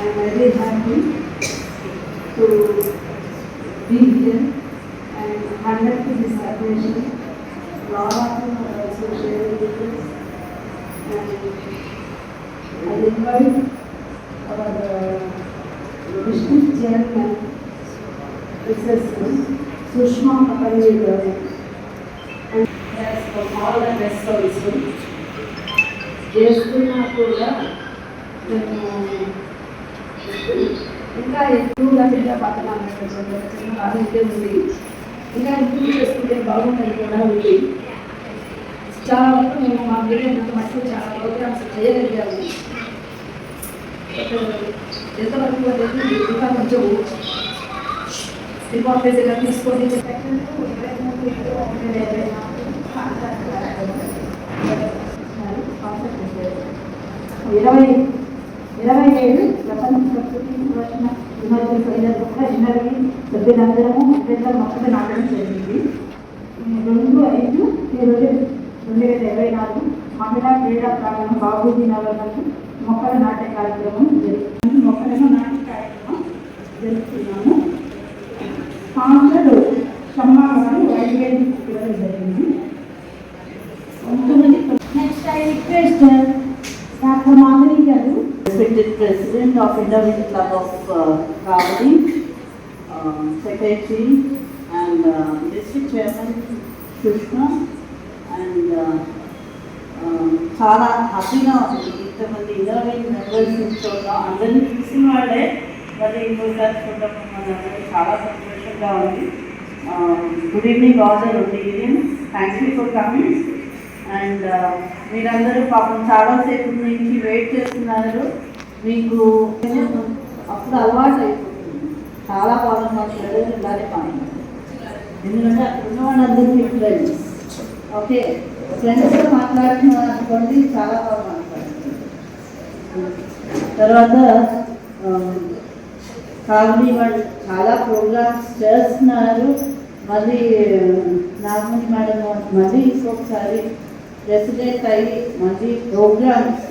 I'm very happy to be here and conduct this celebration. Lot of you are also sharing with us, and I invite our district chairman, Mrs. Sushma Kapali, and yes, from all the rest also. చేస్తున్నా కూడా నేను ఇంకా ఎక్కువగా తిరగబోతున్నాను. అదైతే ఉంది, ఇంకా improve చేసుకుంటే బాగుంటుంది కూడా ఉంది. చాలా వరకు మేము మా వీడియోనంత మటుకు చాలా ప్రోగ్రామ్స్ చేయగలిగాము. ఎంతవరకు అనేది ఇంకా కొంచెం ఇంపార్టెంట్గా తీసుకొని ఇరవై ఏడు ప్రపంచ ప్రకృతి సంరక్షణ దినోత్సవం సందర్భంగా ఎన్నడవి సభ్యులందరము మొక్కలు నాటడం జరిగింది. 2/5/2024 మహిళా క్రీడా ప్రాంగణం బాబూజీ నగర్లకు మొక్కలు నాటే కార్యక్రమం జరిగింది. మొక్కలను నాటే కార్యక్రమం జరుపుతున్నాము. స్పాన్సర్డ్ షమ్మా గారు 5,000 ఇవ్వడం జరిగింది. Next I request Dr. Madhuri Garu, respected President of Indian Club of Kavali, Secretary and District Chairman Sushma, and చాలా హ్యాపీగా ఉంది. ఇంతమంది 20 మెంబర్స్ చూస్తున్నాం. అందరినీ చూసిన వాళ్ళే మరి ఇంకోసారి చూడడం మనందరికీ చాలా సంతోషంగా ఉంది. Good evening all the Rotarians, thank you for coming. And మీరందరూ పాపం చాలాసేపు నుంచి వెయిట్ చేస్తున్నారు. మీకు అప్పుడు అలవాటు అయిపోతుంది. చాలా బాగా మాట్లాడారు, ఇలానే మాట్లాడారు. ఎందుకంటే అక్కడ ఉన్న వాళ్ళందరూ మీ ఫ్రెండ్స్. ఓకే, ఫ్రెండ్స్తో మాట్లాడుతున్నారు అనుకోండి, చాలా బాగా మాట్లాడుతున్నారు. తర్వాత కావలి వాళ్ళు చాలా ప్రోగ్రామ్స్ చేస్తున్నారు. మళ్ళీ నాగమణి మేడం మళ్ళీ ఇంకొకసారి ప్రెసిడెంట్ అయ్యి మళ్ళీ ప్రోగ్రామ్స్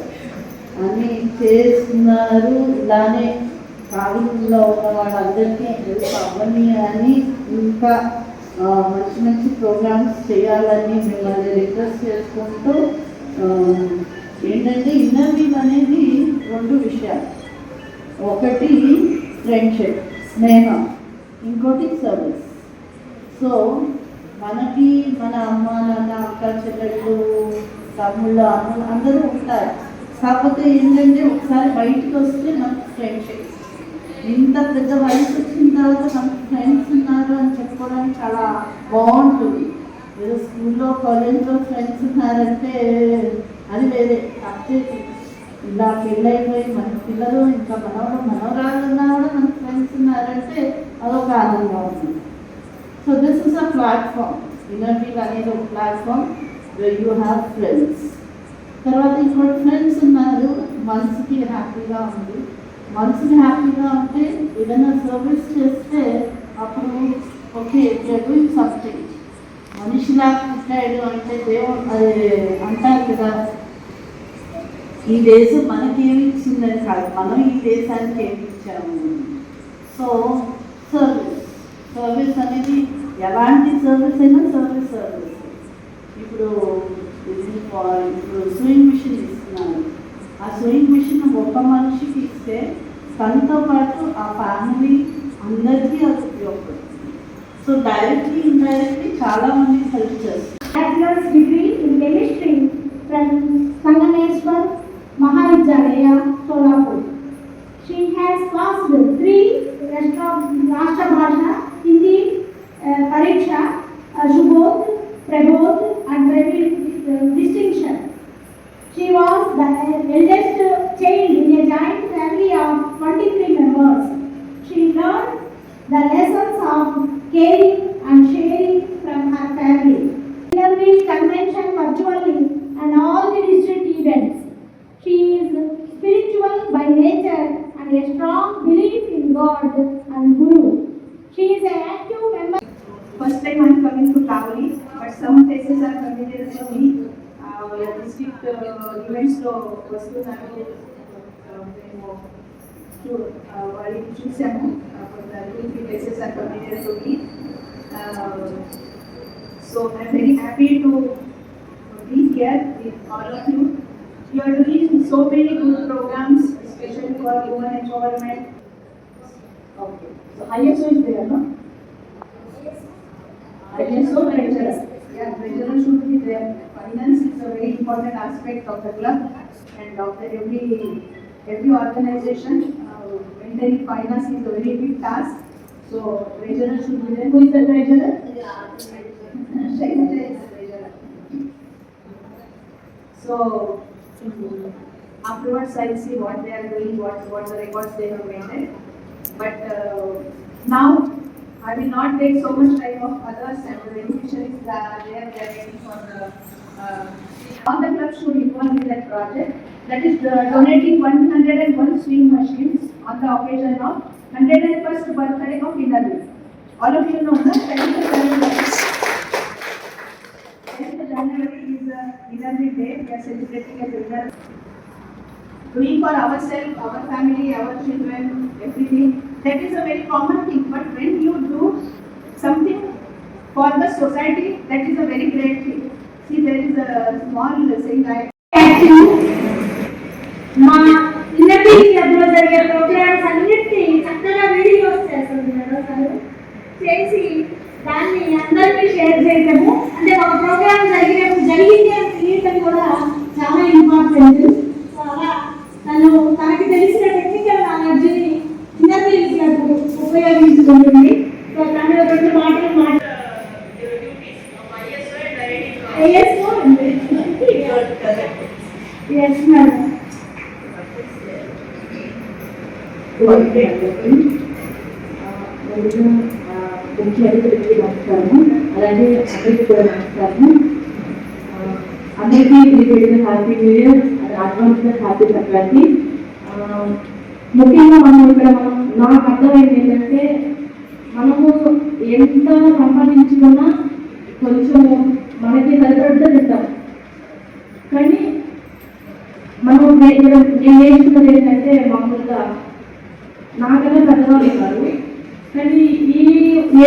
అన్నీ చేస్తున్నారు. ఇలానే కావలిలో ఉన్న వాళ్ళందరికీ హెల్ప్ అవ్వని అని, ఇంకా మంచి మంచి ప్రోగ్రామ్స్ చేయాలని మిమ్మల్ని రిక్వెస్ట్ చేసుకుంటూ, ఏంటంటే ఇన్నర్వీవ్ అనేది 2 విషయాలు. ఒకటి ఫ్రెండ్షిప్, స్నేహం, ఇంకోటి సర్వీస్. సో మనకి మన అమ్మ నాన్న అక్క చెల్లెళ్ళు తమ్ముళ్ళు అమ్మలు అందరూ ఉంటారు. కాకపోతే ఏంటంటే ఒకసారి బయటకు వస్తే మనకు ఫ్రెండ్షిప్, ఇంత పెద్ద వయసు వచ్చిన తర్వాత మనకు ఫ్రెండ్స్ ఉన్నారు అని చెప్పుకోవడానికి చాలా బాగుంటుంది. ఏదో స్కూల్లో కాలేజ్లో ఫ్రెండ్స్ ఉన్నారంటే అది వేరే. కాకపోతే ఇలా పెళ్ళైపోయి మన పిల్లలు ఇంకా మనవరాళ్ళు ఉన్నా కూడా మనకు ఫ్రెండ్స్ ఉన్నారంటే అదొక ఆనందంగా ఉంటుంది. So this is a platform. Innerweave అనేది ఒక platform where you have friends. తర్వాత ఇంకోటి ఫ్రెండ్స్ ఉన్నారు, మనసుకి హ్యాపీగా ఉంది. మనసుకి హ్యాపీగా ఉంటే ఏదైనా సర్వీస్ చేస్తే అప్పుడు ఓకే డూయింగ్ సంథింగ్. మనిషిలా పుట్టాడు అంటే దేవుడు అది అంటారు కదా, ఈ దేశం మనకి ఏమి ఇచ్చిందని కాదు, మనం ఈ దేశానికి ఏమి ఇచ్చాము. సో సర్వీస్ అనేది ఎలాంటి సర్వీస్ అయినా సర్వీస్. ఇప్పుడు స్వింగ్ మిషన్ ఇస్తున్నారు. ఆ స్వింగ్ మిషన్ ఒక మనిషికి ఇస్తే తనతో పాటు ఆ ఫ్యామిలీ అందరికీ అది ఉపయోగపడుతుంది. సో డైరెక్ట్లీ ఇండైరెక్ట్లీ చాలా మంది హెల్ప్ చేస్తారు. Bachelors degree in chemistry from Sangameshwar Mahavidyalaya Solapur. She has passed 3 రాష్ట్ర భాష హిందీ పరీక్ష, Shubodh, Prabodh and distinction. She was the eldest child in a joint family of 23 members. She learned the lessons of caring and sharing from her family. Innerweave convention virtually and all the district events. She is spiritual by nature and a strong belief in God and Guru. She is an active member. First time I am coming to Kavali, but some places are familiar to me. District events lo vastunnanu వాళ్ళని చూసాము కొంత 2-3 places are familiar to me. So I'm very happy to be here with all of you. You are doing so many good programs, especially for women empowerment. Okay. So highest is there, no? Highest so treasurer. Yeah, treasurer should be there. Finance is a very important aspect of the club and of the every organization. Maintaining finance is a very big task. So treasurer should be there. Who is the treasurer? Secretary is the treasurer. So afterwards I see what they are doing, what the records they have maintained. But now I will not take so much time of others and the beneficiaries they are waiting for the all the clubs should involve in that project. That is donating 101 swing machines on the occasion of 101st birthday of Inadu. All of you know that 10th January is Inadu Day. We are celebrating as Inadu. Doing for ourselves, our family, our children, everything. That is a very common thing. But when you do something for the society, that is a very great thing. See, there is a small saying మా ఇన్నటి క్లబ్లో జరిగే programmes అన్నిటినీ చక్కగా videos చేస్తుంది madam sir చేసి దాన్ని అందరికీ share చేయటము అంటే ఒక ప్రోగ్రామ్ జరిగింది అని తెలియటం కూడా చాలా ఇంపార్టెంట్. సో అలా తనకి తెలిసిన టెక్నికల్ నాలెడ్జ్ని ఇన్నటి క్లబ్ ఉపయోగించుకుంటుంది. సో తను 2 మాటలు ఎస్ మేడం. ముఖ్య అతిథులకి నమస్కారము, అలాగే అందరికీ కూడా నమస్కారము. అందరికీ హ్యాపీ న్యూ ఇయర్, అడ్వాన్స్గా హ్యాపీ సంక్రాంతి. ముఖ్యంగా నాకు అర్థమైంది ఏంటంటే మనము ఎంత సంపాదించుకున్నా కొంచెం మనకి సరిపడితే తింటాం, కానీ మనం నేను నేర్చుకున్నది ఏంటంటే మామూలుగా నాకన్నా పెద్దవాళ్ళు కాదు, కానీ ఈ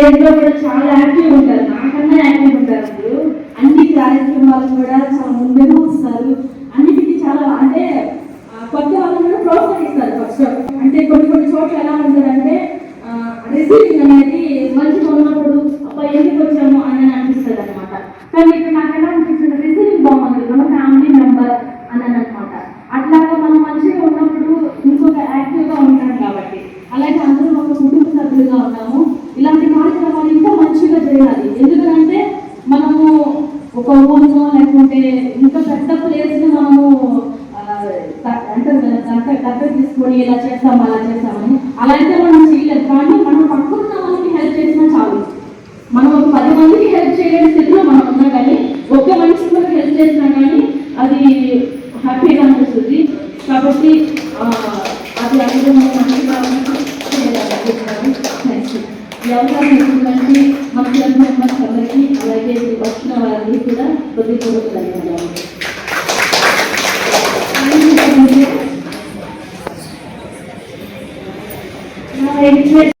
ఏజ్లో కూడా చాలా యాక్టివ్ ఉంటారు, నాకన్నా యాక్టివ్ ఉంటారు. అసలు అన్ని కార్యక్రమాలు కూడా చాలా ముందుగా వస్తారు, అన్నిటికీ చాలా అంటే కొత్త వాళ్ళని కూడా ప్రోత్సహిస్తారు. ఫస్ట్ అంటే కొన్ని చోట్ల ఎలా ఉంటుందంటే రిసీవింగ్ అనేది మంచిగా ఉన్నప్పుడు అబ్బాయి ఎందుకు వచ్చాము అని అనిపిస్తుంది అనమాట. కానీ ఇక్కడ నాకు ఎలా అనిపిస్తుంది, రిసీవింగ్ బాగుంది, మన ఫ్యామిలీ మెంబర్ అని అనమాట. అట్లాగా మనం మంచిగా ఉన్నప్పుడు ఇంకొక యాక్టివ్గా ఉంటాం కాబట్టి, అలాగే అందరూ ఒక కుటుంబ సభ్యులుగా ఉన్నాము. ఇలాంటి కార్యక్రమాలు ఇంకా మంచిగా చేయాలి. ఎందుకంటే మనము ఒక ఊరిలో లేకుంటే ఇంకా పెద్ద ప్లేస్ని మనము అంటే దగ్గర తీసుకొని ఇలా చేస్తాం అలా చేస్తామని అలా అయితే మనం చేయలేదు. కానీ మనం పక్కన వాళ్ళకి హెల్ప్ చేసినా చాలు. మనం ఒక 10 మందికి హెల్ప్ చేయలేని స్థితిలో మనం ఉన్నా కానీ ఒక్క మనిషికి మనకి హెల్ప్ చేసినా కానీ అది హ్యాపీగా అనిపిస్తుంది. కాబట్టి అది అందరూ మంచిగా ఈ అవకాశం ఇచ్చినటువంటి మన క్లబ్ మెంబర్స్ అందరికీ, అలాగే వచ్చిన వారికి కూడా హృదయపూర్వక ధన్యవాదాలు.